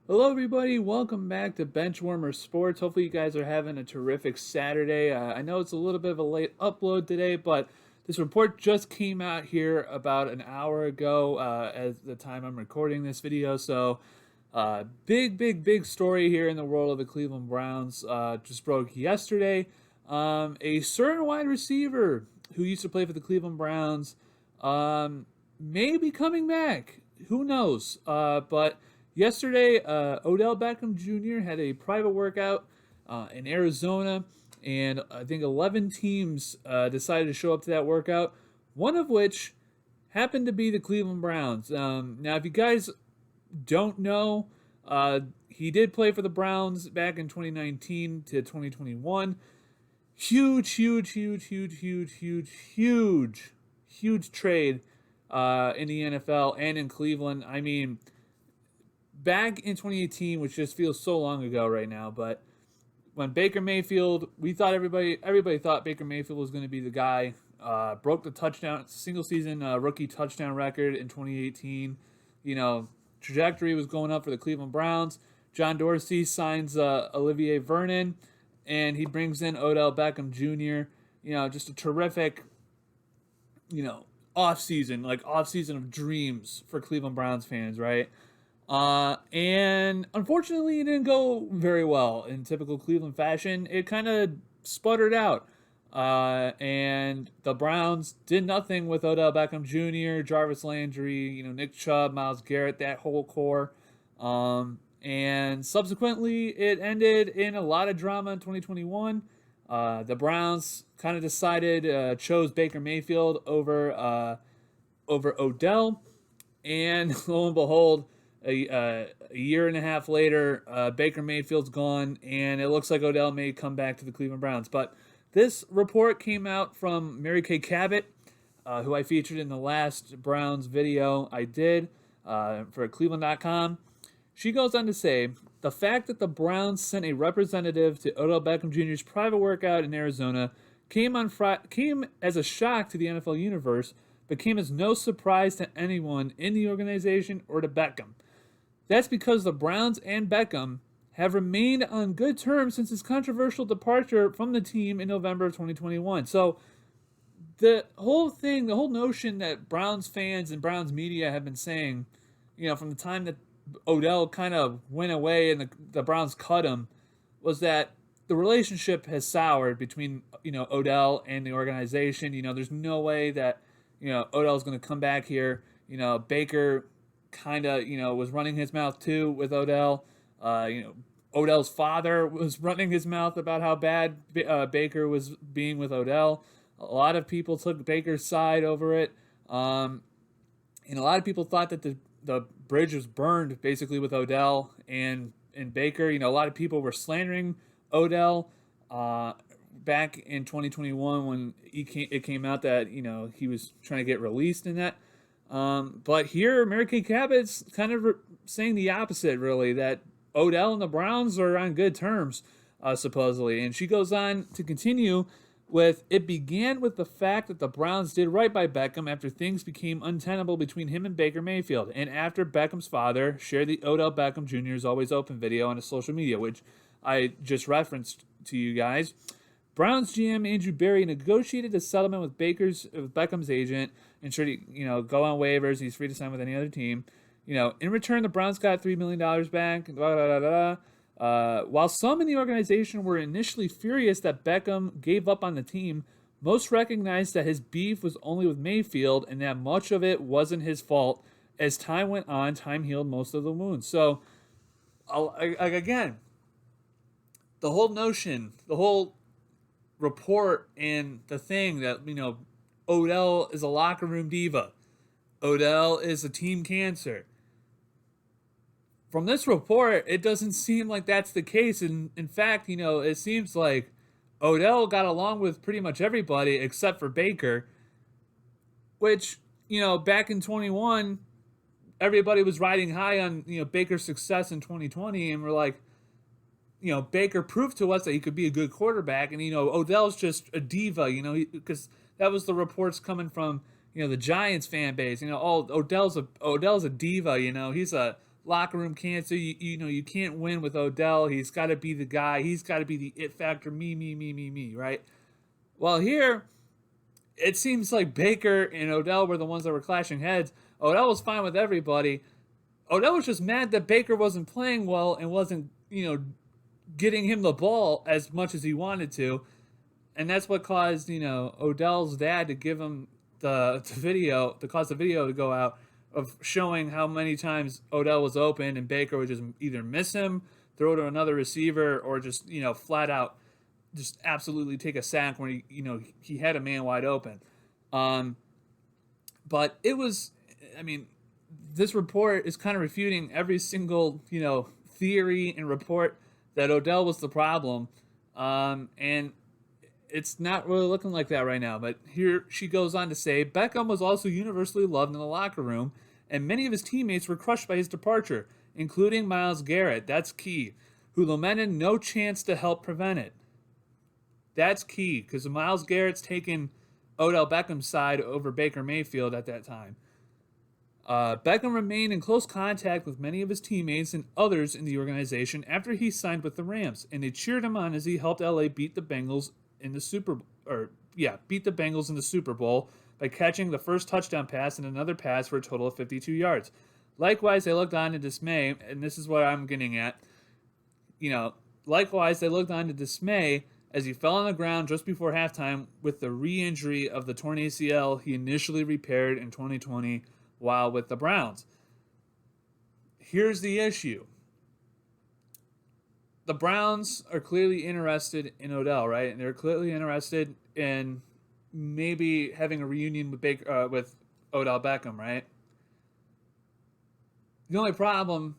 Hello, everybody. Welcome back to Benchwarmer Sports. Hopefully, you guys are having a terrific Saturday. I know it's a little bit of a late upload today, but this report just came out here about an hour ago at the time I'm recording this video. So, big story here in the world of the Cleveland Browns just broke yesterday. A certain wide receiver who used to play for the Cleveland Browns may be coming back. Who knows? But yesterday, Odell Beckham Jr. had a private workout in Arizona, and I think 11 teams decided to show up to that workout, one of which happened to be the Cleveland Browns. Now, if you guys don't know, he did play for the Browns back in 2019 to 2021. Huge trade in the NFL and in Cleveland. I mean, back in 2018, which just feels so long ago right now, but when Baker Mayfield, we thought everybody thought Baker Mayfield was going to be the guy. Broke the single season rookie touchdown record in 2018. Trajectory was going up for the Cleveland Browns. John Dorsey signs Olivier Vernon, and he brings in Odell Beckham Jr. Just a terrific, off season of dreams for Cleveland Browns fans, right? And unfortunately, it didn't go very well in typical Cleveland fashion. It kind of sputtered out. And the Browns did nothing with Odell Beckham Jr., Jarvis Landry, Nick Chubb, Myles Garrett, that whole core. And subsequently, it ended in a lot of drama in 2021. The Browns kind of decided, chose Baker Mayfield over Odell. And lo and behold, a year and a half later, Baker Mayfield's gone, and it looks like Odell may come back to the Cleveland Browns. But this report came out from Mary Kay Cabot, who I featured in the last Browns video I did for Cleveland.com. She goes on to say, the fact that the Browns sent a representative to Odell Beckham Jr.'s private workout in Arizona came as a shock to the NFL universe, but came as no surprise to anyone in the organization or to Beckham. That's because the Browns and Beckham have remained on good terms since his controversial departure from the team in November of 2021. So the whole notion that Browns fans and Browns media have been saying, from the time that Odell kind of went away and the Browns cut him, was that the relationship has soured between, Odell and the organization. There's no way that, Odell's going to come back here. Baker kind of, was running his mouth too with Odell. Odell's father was running his mouth about how bad Baker was being with Odell. A lot of people took Baker's side over it. And a lot of people thought that the bridge was burned basically with Odell and Baker. A lot of people were slandering Odell back in 2021 when it came out that, he was trying to get released in that. But here, Mary Kay Cabot's kind of saying the opposite, really, that Odell and the Browns are on good terms, supposedly. And she goes on to continue with, it began with the fact that the Browns did right by Beckham after things became untenable between him and Baker Mayfield, and after Beckham's father shared the Odell Beckham Jr.'s Always Open video on his social media, which I just referenced to you guys. Browns GM Andrew Berry negotiated a settlement with Beckham's agent, ensured he, go on waivers. He's free to sign with any other team. In return, the Browns got $3 million back. While some in the organization were initially furious that Beckham gave up on the team, most recognized that his beef was only with Mayfield and that much of it wasn't his fault. As time went on, time healed most of the wounds. So, again, the whole report and the thing that, Odell is a locker room diva. Odell is a team cancer. From this report, it doesn't seem like that's the case. And in fact, it seems like Odell got along with pretty much everybody except for Baker, which, back in 21, everybody was riding high on, Baker's success in 2020. And we're like, Baker proved to us that he could be a good quarterback. And, Odell's just a diva, because that was the reports coming from, the Giants fan base. Odell's a diva, he's a locker room cancer. You can't win with Odell. He's got to be the guy. He's got to be the it factor. Me, right? Well, here it seems like Baker and Odell were the ones that were clashing heads. Odell was fine with everybody. Odell was just mad that Baker wasn't playing well and wasn't, getting him the ball as much as he wanted to. And that's what caused, Odell's dad to give him the video, to cause the video to go out of showing how many times Odell was open and Baker would just either miss him, throw to another receiver, or just, flat out just absolutely take a sack when he had a man wide open. But it was, this report is kind of refuting every single, theory and report that Odell was the problem. And it's not really looking like that right now. But here she goes on to say, Beckham was also universally loved in the locker room, and many of his teammates were crushed by his departure, including Myles Garrett. That's key, who lamented no chance to help prevent it. That's key, because Myles Garrett's taken Odell Beckham's side over Baker Mayfield at that time. Beckham remained in close contact with many of his teammates and others in the organization after he signed with the Rams, and they cheered him on as he helped LA beat the Bengals in the Super Bowl by catching the first touchdown pass and another pass for a total of 52 yards. Likewise, they looked on in dismay, and this is what I'm getting at. Likewise, they looked on in dismay as he fell on the ground just before halftime with the re-injury of the torn ACL he initially repaired in 2020 while with the Browns. Here's the issue. The Browns are clearly interested in Odell, right? And they're clearly interested in maybe having a reunion with Odell Beckham, right? The only problem,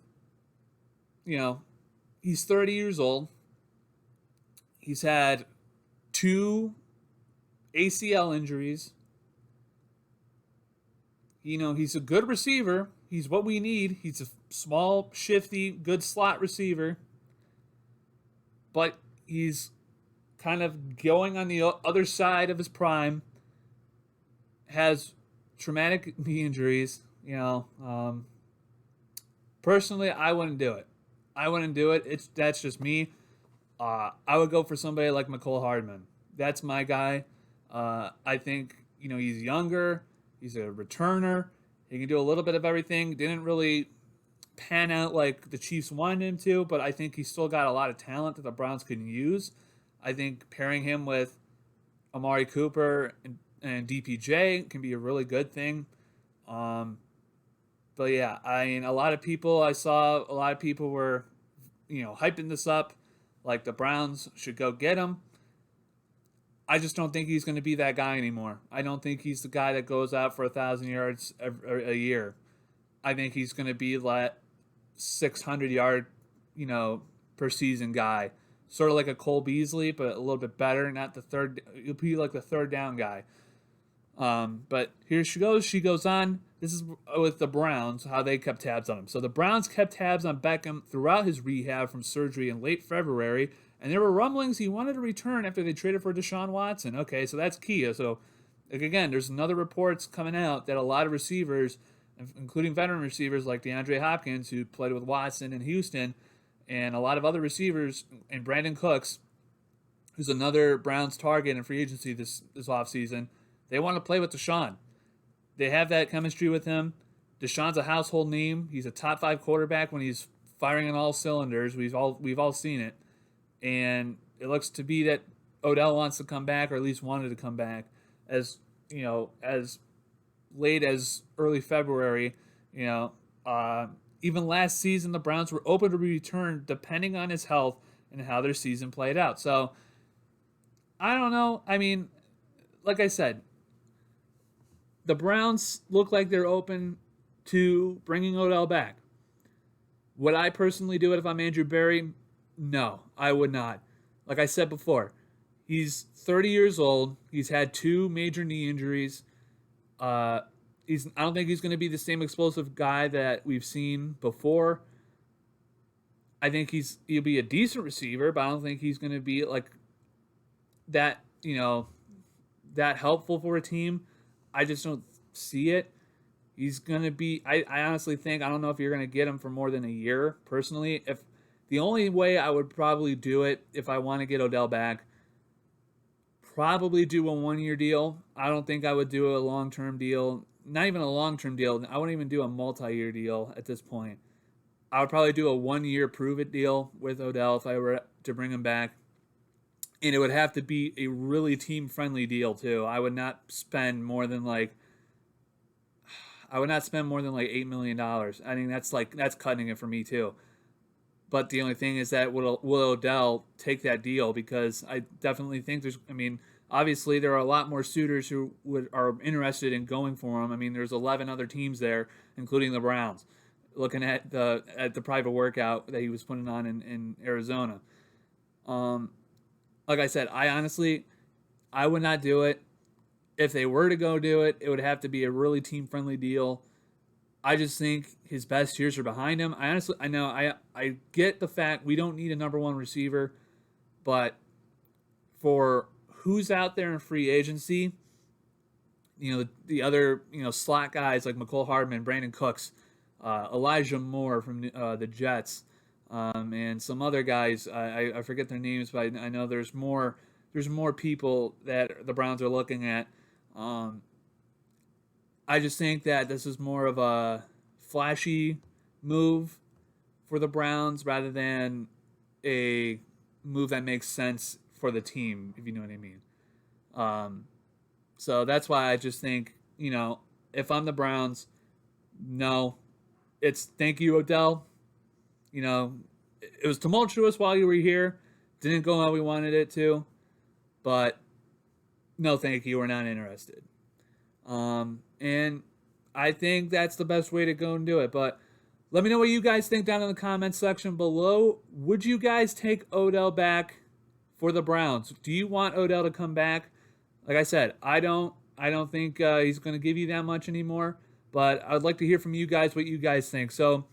he's 30 years old. He's had 2 ACL injuries. He's a good receiver. He's what we need. He's a small, shifty, good slot receiver. But he's kind of going on the other side of his prime. Has traumatic knee injuries. Personally, I wouldn't do it. That's just me. I would go for somebody like McCole Hardman. That's my guy. I think, he's younger. He's a returner. He can do a little bit of everything. Didn't really pan out like the Chiefs wanted him to, but I think he's still got a lot of talent that the Browns can use. I think pairing him with Amari Cooper and DPJ can be a really good thing. But yeah, a lot of people were, hyping this up like the Browns should go get him. I just don't think he's going to be that guy anymore. I don't think he's the guy that goes out for 1,000 yards a year. I think he's going to be that 600-yard, per season guy. Sort of like a Cole Beasley, but a little bit better. He'll be like the third down guy. But here she goes. She goes on. This is with the Browns, how they kept tabs on him. So the Browns kept tabs on Beckham throughout his rehab from surgery in late February, and there were rumblings he wanted to return after they traded for Deshaun Watson. Okay, so that's key. So, again, there's another reports coming out that a lot of receivers, including veteran receivers like DeAndre Hopkins, who played with Watson in Houston, and a lot of other receivers, and Brandon Cooks, who's another Browns target in free agency this offseason, they want to play with Deshaun. They have that chemistry with him. Deshaun's a household name. He's a top 5 quarterback when he's firing on all cylinders. We've all seen it. And it looks to be that Odell wants to come back, or at least wanted to come back, as late as early February. Even last season, the Browns were open to return depending on his health and how their season played out. So, I don't know. Like I said, the Browns look like they're open to bringing Odell back. Would I personally do it if I'm Andrew Berry? No, I would not. Like I said before, he's 30 years old. He's had 2 major knee injuries. I don't think he's going to be the same explosive guy that we've seen before. I think he'll be a decent receiver, but I don't think he's going to be like that, that helpful for a team. I just don't see it. He's going to be, I honestly think, I don't know if you're going to get him for more than a year, personally. If the only way I would probably do it if I want to get Odell back, probably do a 1-year deal. I don't think I would do a long-term deal. Not even a long-term deal. I wouldn't even do a multi-year deal at this point. I would probably do a 1-year prove-it deal with Odell if I were to bring him back. And it would have to be a really team-friendly deal, too. I would not spend more than like $8 million. I mean, that's cutting it for me too. But the only thing is that will Odell take that deal? Because I definitely think there's. I mean, obviously there are a lot more suitors who are interested in going for him. I mean, there's 11 other teams there, including the Browns, looking at the private workout that he was putting on in Arizona. Like I said, I would not do it. If they were to go do it, it would have to be a really team-friendly deal. I just think his best years are behind him. I know I get the fact we don't need a number one receiver, but for who's out there in free agency, the other, slot guys like McCole Hardman, Brandon Cooks, Elijah Moore from the Jets, and some other guys. I forget their names, but I know there's more people that the Browns are looking at. I just think that this is more of a flashy move for the Browns rather than a move that makes sense for the team, if you know what I mean. So that's why I just think, if I'm the Browns, no, it's thank you, Odell. It was tumultuous while you were here. Didn't go how we wanted it to. But no, thank you. We're not interested. And I think that's the best way to go and do it. But let me know what you guys think down in the comments section below. Would you guys take Odell back for the Browns? Do you want Odell to come back? Like I said, I don't think he's going to give you that much anymore. But I'd like to hear from you guys what you guys think. So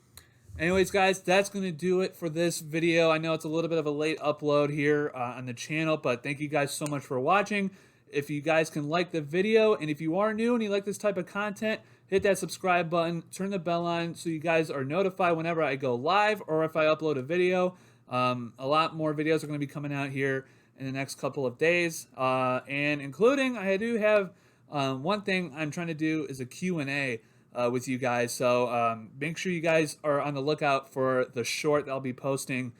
anyways, guys, that's going to do it for this video. I know it's a little bit of a late upload here on the channel, but thank you guys so much for watching. If you guys can like the video, and if you are new and you like this type of content, hit that subscribe button, turn the bell on so you guys are notified whenever I go live or if I upload a video. A lot more videos are going to be coming out here in the next couple of days, and including I do have one thing I'm trying to do is a Q&A with you guys. So make sure you guys are on the lookout for the short that I'll be posting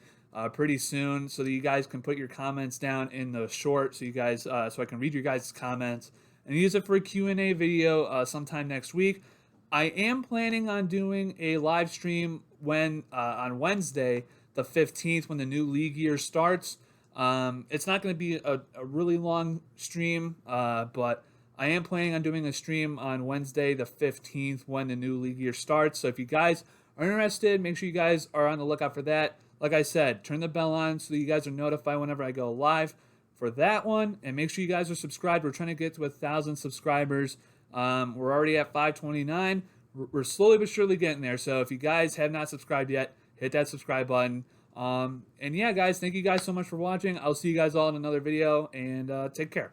pretty soon, so that you guys can put your comments down in the short, so you guys, so I can read your guys' comments and use it for a Q&A video sometime next week. I am planning on doing a live stream on Wednesday, the 15th, when the new league year starts. It's not going to be a really long stream, but I am planning on doing a stream on Wednesday, the 15th, when the new league year starts. So if you guys are interested, make sure you guys are on the lookout for that. Like I said, turn the bell on so that you guys are notified whenever I go live for that one. And make sure you guys are subscribed. We're trying to get to 1,000 subscribers. We're already at 529. We're slowly but surely getting there. So if you guys have not subscribed yet, hit that subscribe button. And yeah, guys, thank you guys so much for watching. I'll see you guys all in another video, and take care.